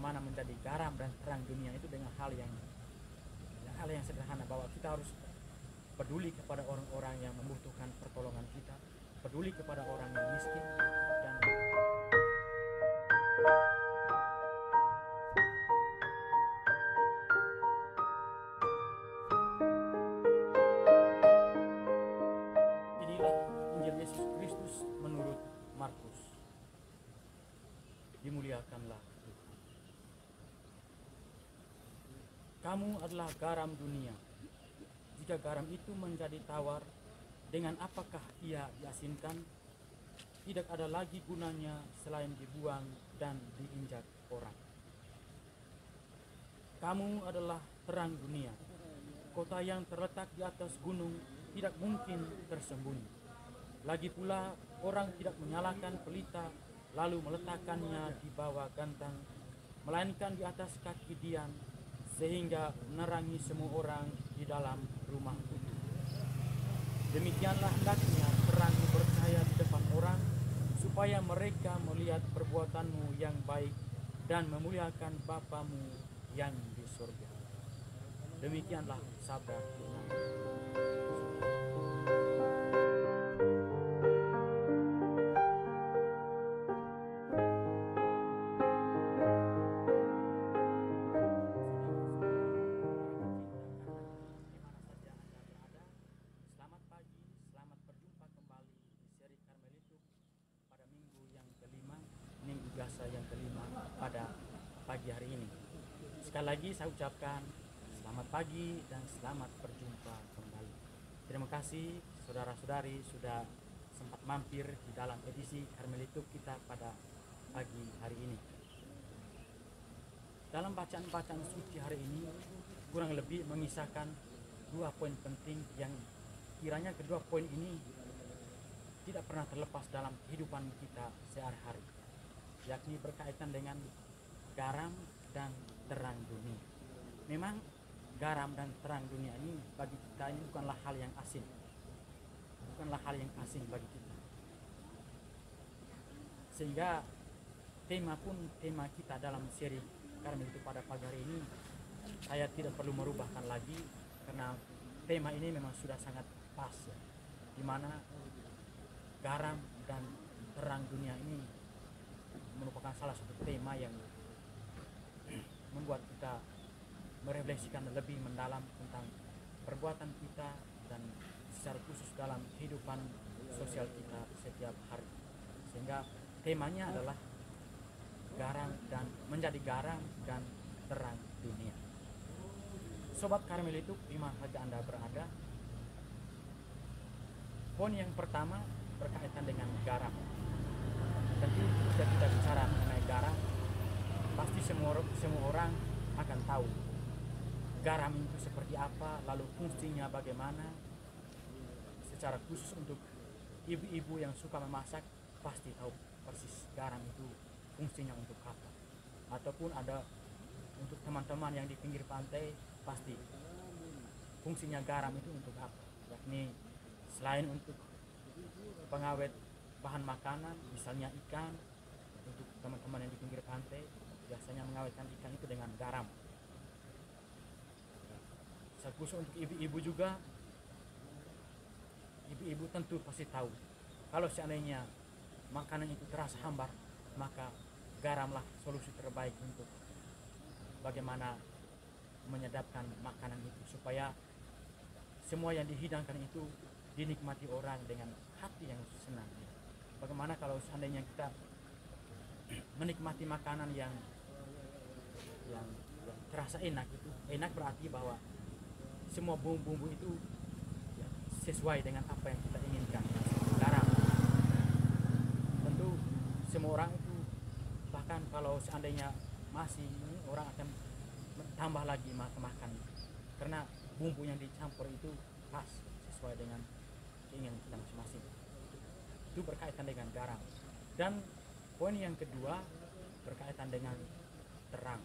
bagaimana menjadi garam dan terang dunia itu dengan hal yang sederhana, bahwa kita harus peduli kepada orang-orang yang membutuhkan pertolongan kita, peduli kepada orang yang miskin, dan inilah Injil Yesus Kristus menurut Markus. Dimuliakanlah Tuhan. Kamu adalah garam dunia. Jika garam itu menjadi tawar, dengan apakah ia diasinkan? Tidak ada lagi gunanya selain dibuang dan diinjak orang. Kamu adalah terang dunia. Kota yang terletak di atas gunung tidak mungkin tersembunyi. Lagi pula, orang tidak menyalakan pelita lalu meletakkannya di bawah gantang, melainkan di atas kaki dian, sehingga menerangi semua orang di dalam rumah itu. Demikianlah hendaknya terang bercahaya di depan orang, supaya mereka melihat perbuatanmu yang baik dan memuliakan Bapamu yang di surga. Demikianlah sabda Tuhan. Selamat pagi, selamat berjumpa kembali di seri Karmelituk pada minggu yang kelima, minggu biasa yang kelima pada pagi hari ini. Sekali lagi saya ucapkan selamat pagi dan selamat berjumpa kembali. Terima kasih saudara-saudari sudah sempat mampir di dalam edisi Karmelituk kita pada pagi hari ini. Dalam bacaan-bacaan suci hari ini kurang lebih mengisahkan dua poin penting yang kiranya kedua poin ini tidak pernah terlepas dalam kehidupan kita sehari-hari, yakni berkaitan dengan garam dan terang dunia. Memang garam dan terang dunia ini bagi kita ini bukanlah hal yang asing. Bukanlah hal yang asing bagi kita. Sehingga tema kita dalam seri Karmelituk pada pagi hari ini saya tidak perlu merubahkan lagi, karena tema ini memang sudah sangat pas, ya, di mana garam dan terang dunia ini merupakan salah satu tema yang membuat kita merefleksikan lebih mendalam tentang perbuatan kita dan secara khusus dalam kehidupan sosial kita setiap hari. Sehingga temanya adalah garam dan menjadi garam dan terang dunia. Sobat Karmelituk, di mana saja Anda berada, poin yang pertama berkaitan dengan garam. Tentu jika kita bicara mengenai garam, pasti semua orang akan tahu garam itu seperti apa, lalu fungsinya bagaimana. Secara khusus untuk ibu-ibu yang suka memasak pasti tahu persis garam itu fungsinya untuk apa. Ataupun ada untuk teman-teman yang di pinggir pantai, pasti fungsinya garam itu untuk apa, yakni selain untuk pengawet bahan makanan, misalnya ikan. Untuk teman-teman yang di pinggir pantai biasanya mengawetkan ikan itu dengan garam. Khusus untuk ibu-ibu juga, ibu-ibu tentu pasti tahu kalau seandainya makanan itu terasa hambar, maka garamlah solusi terbaik untuk bagaimana menyedapkan makanan itu, supaya semua yang dihidangkan itu dinikmati orang dengan hati yang senang. Bagaimana kalau seandainya kita menikmati makanan yang terasa enak, itu enak berarti bahwa semua bumbu-bumbu itu ya, sesuai dengan apa yang kita inginkan. Garam, tentu semua orang itu, bahkan kalau seandainya masih ini, orang akan tambah lagi makan, karena bumbu yang dicampur itu pas sesuai dengan keinginan kita masing-masing. Itu berkaitan dengan garam. Dan poin yang kedua berkaitan dengan terang.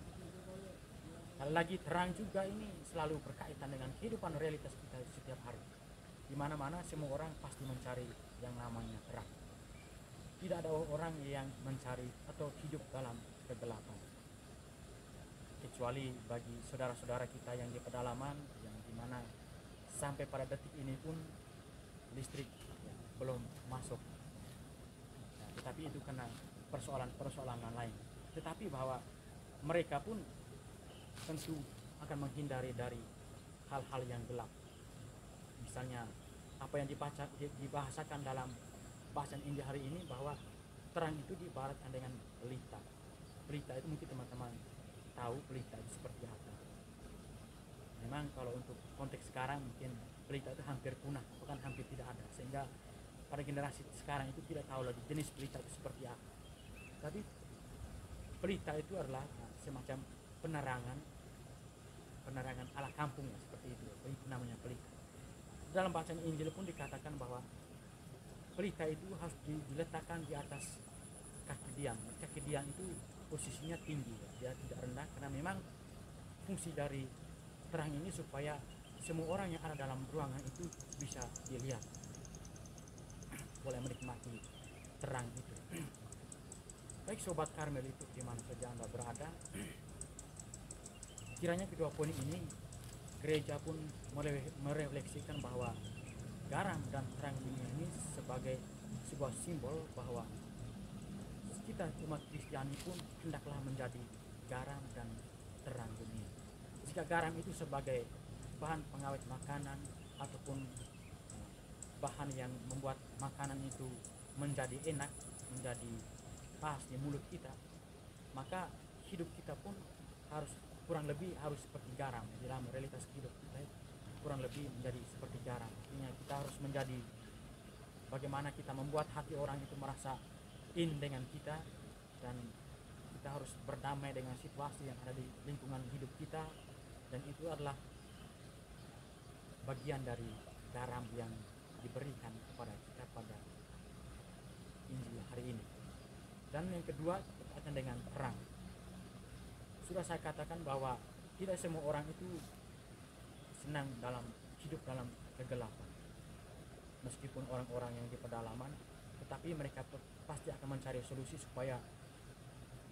Sekali lagi, terang juga ini selalu berkaitan dengan kehidupan realitas kita setiap hari. Di mana-mana semua orang pasti mencari yang namanya terang. Tidak ada orang yang mencari atau hidup dalam kegelapan. kecuali bagi saudara-saudara kita yang di pedalaman, yang dimana sampai pada detik ini pun listrik belum masuk. Nah, tetapi itu karena persoalan-persoalan lain. Tetapi bahwa mereka pun tentu akan menghindari dari hal-hal yang gelap. Misalnya apa yang dibahasakan dalam bahasan Injil hari ini, bahwa terang itu diibaratkan dengan pelita. Pelita itu mungkin teman-teman tahu pelita itu seperti apa. Memang kalau untuk konteks sekarang mungkin pelita itu hampir punah, bahkan hampir tidak ada, sehingga pada generasi sekarang itu tidak tahu lagi jenis pelita itu seperti apa. Tapi pelita itu adalah semacam penerangan ala kampung ya, seperti itu. Itu namanya pelita. Dalam bacaan Injil pun dikatakan bahwa pelita itu harus diletakkan di atas kaki dian. Kaki dian itu posisinya tinggi, dia tidak rendah, karena memang fungsi dari terang ini supaya semua orang yang ada dalam ruangan itu bisa dilihat, boleh menikmati terang itu. Baik Sobat Karmel itu dimana saja Anda berada, kiranya kedua poin ini gereja pun merefleksikan bahwa garam dan terang dunia ini sebagai sebuah simbol bahwa kita umat Kristiani pun hendaklah menjadi garam dan terang dunia. Jika garam itu sebagai bahan pengawet makanan ataupun bahan yang membuat makanan itu menjadi enak, menjadi pas di mulut kita, maka hidup kita pun kurang lebih harus seperti garam. Dalam realitas hidup kita kurang lebih menjadi seperti garam. Artinya kita harus menjadi bagaimana kita membuat hati orang itu merasa in dengan kita, dan kita harus berdamai dengan situasi yang ada di lingkungan hidup kita, dan itu adalah bagian dari garam yang diberikan kepada kita pada Injil hari ini. Dan yang kedua berkaitan dengan terang. Sudah saya katakan bahwa tidak semua orang itu senang hidup dalam kegelapan. Meskipun orang-orang yang di pedalaman, tetapi mereka pasti akan mencari solusi supaya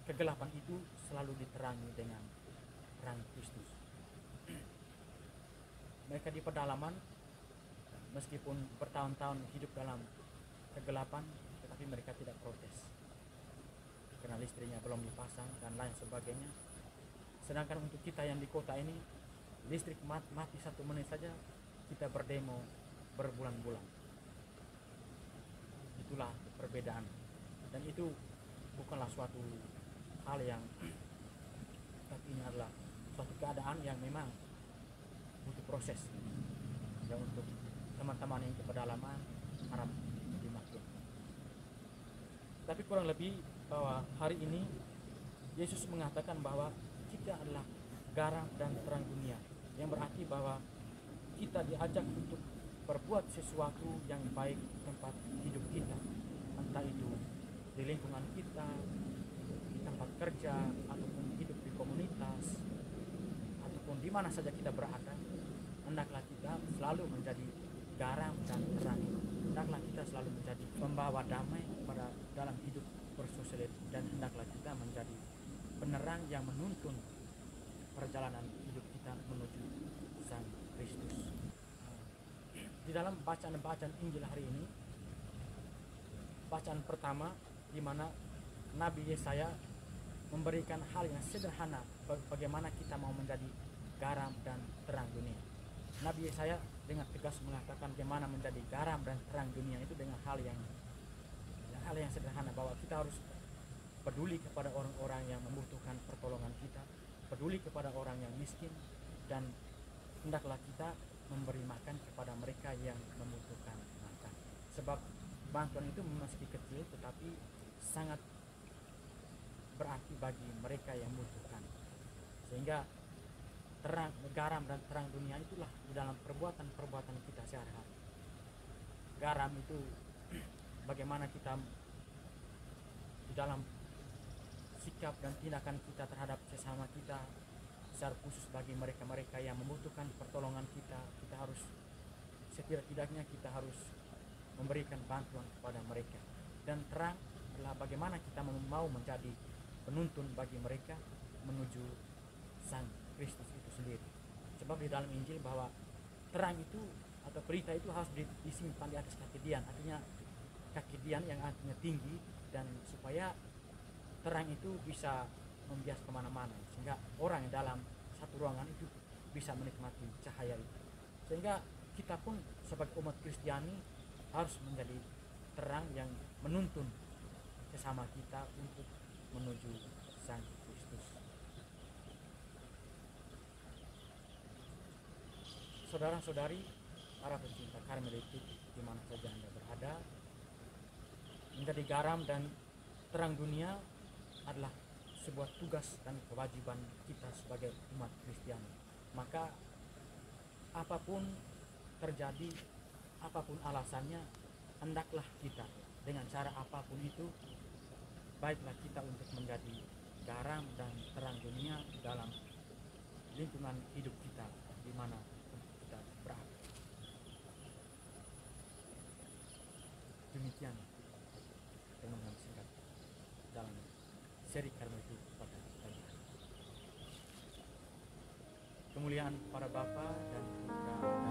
kegelapan itu selalu diterangi dengan terang Kristus. Mereka di pedalaman meskipun bertahun-tahun hidup dalam kegelapan, tetapi mereka tidak protes karena listriknya belum dipasang dan lain sebagainya. Sedangkan untuk kita yang di kota ini, listrik mati 1 menit saja kita berdemo berbulan-bulan. Itulah perbedaan, dan itu bukanlah suatu hal yang, tapi ini adalah suatu keadaan yang memang butuh proses. Dan untuk teman-teman yang ke pedalaman harap dimaklum. Tapi kurang lebih bahwa hari ini Yesus mengatakan bahwa kita adalah garam dan terang dunia, yang berarti bahwa kita diajak untuk berbuat sesuatu yang baik di tempat hidup kita, entah itu di lingkungan kita, di tempat kerja, ataupun hidup di komunitas, ataupun di mana saja kita berada. Hendaklah kita selalu menjadi garam dan terang. Hendaklah kita selalu menjadi pembawa damai pada dalam hidup bersosial, dan hendaklah kita menjadi penerang yang menuntun perjalanan hidup kita menuju Sang Kristus. Di dalam bacaan-bacaan Injil hari ini, bacaan pertama di mana Nabi Yesaya memberikan hal yang sederhana bagaimana kita mau menjadi garam dan terang dunia. Nabi Yesaya dengan tegas mengatakan bagaimana menjadi garam dan terang dunia itu dengan hal yang sederhana, bahwa kita harus peduli kepada orang-orang yang membutuhkan pertolongan kita, peduli kepada orang yang miskin, dan hendaklah kita memberi makan kepada mereka yang membutuhkan makan. Sebab bantuan itu meski kecil tetapi sangat berarti bagi mereka yang membutuhkan. Sehingga garam dan terang dunia itulah di dalam perbuatan kita sehari-hari. Garam itu bagaimana kita di dalam sikap dan tindakan kita terhadap sesama kita, secara khusus bagi mereka-mereka yang membutuhkan pertolongan kita harus setidak-tidaknya kita harus memberikan bantuan kepada mereka. Dan terang adalah bagaimana kita mau menjadi penuntun bagi mereka menuju Sang Kristus itu sendiri. Sebab di dalam Injil bahwa terang itu atau berita itu harus disimpan di atas kaki dian, artinya kaki dian yang artinya tinggi, dan supaya terang itu bisa membias kemana-mana, sehingga orang yang dalam satu ruangan itu bisa menikmati cahaya itu. Sehingga kita pun sebagai umat Kristiani harus menjadi terang yang menuntun sesama kita untuk menuju Sang Kristus. Saudara-saudari, para pencinta Karmelitik dimana saja Anda berada, menjadi garam dan terang dunia adalah sebuah tugas dan kewajiban kita sebagai umat Kristiani. Maka apapun terjadi, apapun alasannya, hendaklah kita dengan cara apapun itu, baiklah kita untuk menjadi garam dan terang dunia dalam lingkungan hidup kita di mana kita berada. Demikian renungan singkat dalam seri Karmelitik pada pagi hari. Kemuliaan para Bapa dan Putra